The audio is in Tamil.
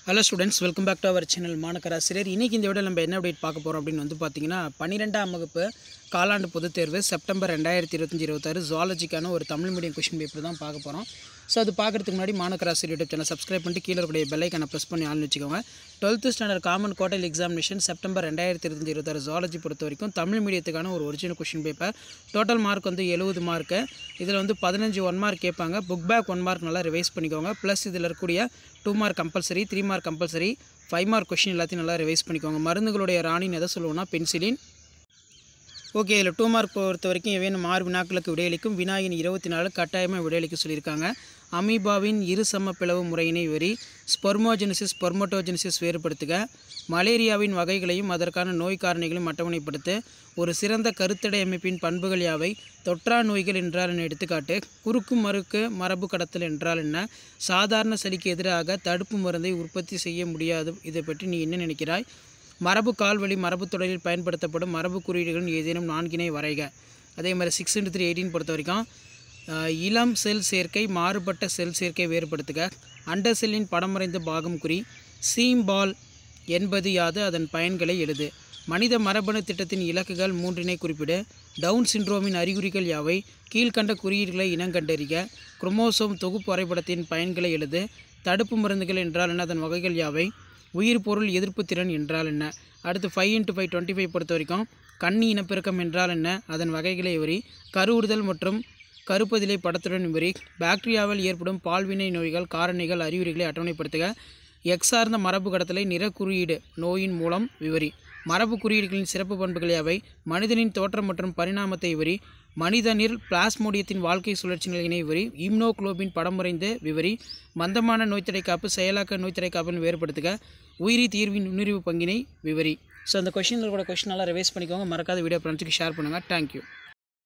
Hello students, welcome back to our channel மாணக்கராசிரியர். இன்னைக்கு இந்த வீடியோல நம்ம என்ன அப்டேட் பார்க்க போறோம் அப்படினு வந்து பாத்தீங்கன்னா 12ஆம் வகுப்பு காலாண்டு பொதுத் தேர்வு செப்டம்பர் 2025-26 ஜுவாலஜிக்கான ஒரு தமிழ் மீடியம் क्वेश्चन பேப்பர் தான் பார்க்க போறோம். சோ அது பார்க்கிறதுக்கு முன்னாடி மாணக்கராசிரியர் YouTube சேனலை சப்ஸ்கிரைப் பண்ணிட்டு கீழ இருக்கிற பெல் ஐகானை பிரஸ் பண்ணி ஆல் வெச்சுக்கோங்க. 12th standard common quarterly examination September 2025-26 zoology பொறுத்த வரைக்கும் தமிழ் மீடியத்துக்கான ஒரு original question paper. Total mark வந்து 70 மார்க். இதுல வந்து 15 1 மார்க் கேட்பாங்க. புக் பேக் 1 மார்க் நல்லா ரிவைஸ் பண்ணிக்கோங்க. ப்ளஸ் இதுல இருக்கக்கூடிய 2 mark compulsory 3 mark compulsory 5 mark question எல்லாத்தையும் நல்லா ரிவைஸ் பண்ணிக்கோங்க. மருந்துகளுடைய ராணின்னு எதை சொல்லுவோம்னா பென்சிலின். ஓகே, இதில் 2 மார்க் பொறுத்த வரைக்கும் ஏவேனும் 6 வினாக்களுக்கு விடையளிக்கும். வினாயின் 24 கட்டாயமாக விடையளிக்க சொல்லியிருக்காங்க. அமீபாவின் இரு சம பிளவு முறையினை விவரி. ஸ்பெர்மோஜெனிசிஸ் ஸ்பெர்மட்டோஜெனிசிஸ் வேறுபடுத்துக. மலேரியாவின் வகைகளையும் அதற்கான நோய் காரணிகளையும் அட்டவணைப்படுத்து. ஒரு சிறந்த கருத்தடை அமைப்பின் பண்புகள் யாவை? தொற்றா நோய்கள் என்றால் என்ன எடுத்துக்காட்டு? குறுக்கு மறுக்கு மரபு கடத்தல் என்றால் என்ன? சாதாரண சளிக்கு எதிராக தடுப்பு மருந்தை உற்பத்தி செய்ய முடியாது, இதை பற்றி நீ என்ன நினைக்கிறாய்? மரபு கால்வழி மரபு தொடரில் பயன்படுத்தப்படும் மரபு குறியீடுகளின் ஏதேனும் 4 வரைக. அதே மாதிரி 6x3 பொறுத்த வரைக்கும் இளம் செல் சேர்க்கை மாறுபட்ட செல் சேர்க்கை வேறுபடுத்துக. அண்டர் செல்லின் படமறைந்த பாகம் குறி. சீம்பால் என்பது யாது? அதன் பயன்களை எழுது. மனித மரபணு திட்டத்தின் இலக்குகள் 3 குறிப்பிடு. டவுன் சிண்ட்ரோமின் அறிகுறிகள் யாவை? கீழ்கண்ட குறியீடுகளை இனங்கண்டறிக. குரோமோசோம் தொகுப்பு வரைபடத்தின் பயன்களை எழுது. தடுப்பு மருந்துகள் என்றால் என்ன? அதன் வகைகள் யாவை? உயிர் பொருள் எதிர்ப்பு திறன் என்றால் என்ன? அடுத்து 5x5 25 பொறுத்த வரைக்கும் கன்னி இனப்பெருக்கம் என்றால் என்ன? அதன் வகைகளை விவரி. கருவுறுதல் மற்றும் கருப்பதிலை படத்துடன் விவரி. பாக்டீரியாவில் ஏற்படும் பால்வினை நோய்கள் காரணிகள் அறிகுறிகளை அட்டவணைப்படுத்துக. எக்ஸ் சார்ந்த மரபு கடத்தலை நிற குறியீடு நோயின் மூலம் விவரி. மரபு குறியீடுகளின் சிறப்பு பண்புகள் யாவை? மனிதனின் தோற்றம் மற்றும் பரிணாமத்தை விவரி. மனிதனில் பிளாஸ்மோடியத்தின் வாழ்க்கை சுழற்சி நிலையினை விவரி. இம்னோகுளோபின் படமுறைந்து விவரி. மந்தமான நோய்த்தடை காப்பு செயலாக்க நோய்த்தடை காப்புன்னு வேறுபடுத்துக. உயிரி தீர்வின் நுண்ணறிவு பங்கினை விவரி. ஸோ அந்த கொஸ்டின்களோட கொஸ்டின் நல்லா ரிவைஸ் பண்ணிக்கோங்க. மறக்காத வீடியோ ஃப்ரெண்ட்ஸுக்கு ஷேர் பண்ணுங்கள். தேங்க்யூ.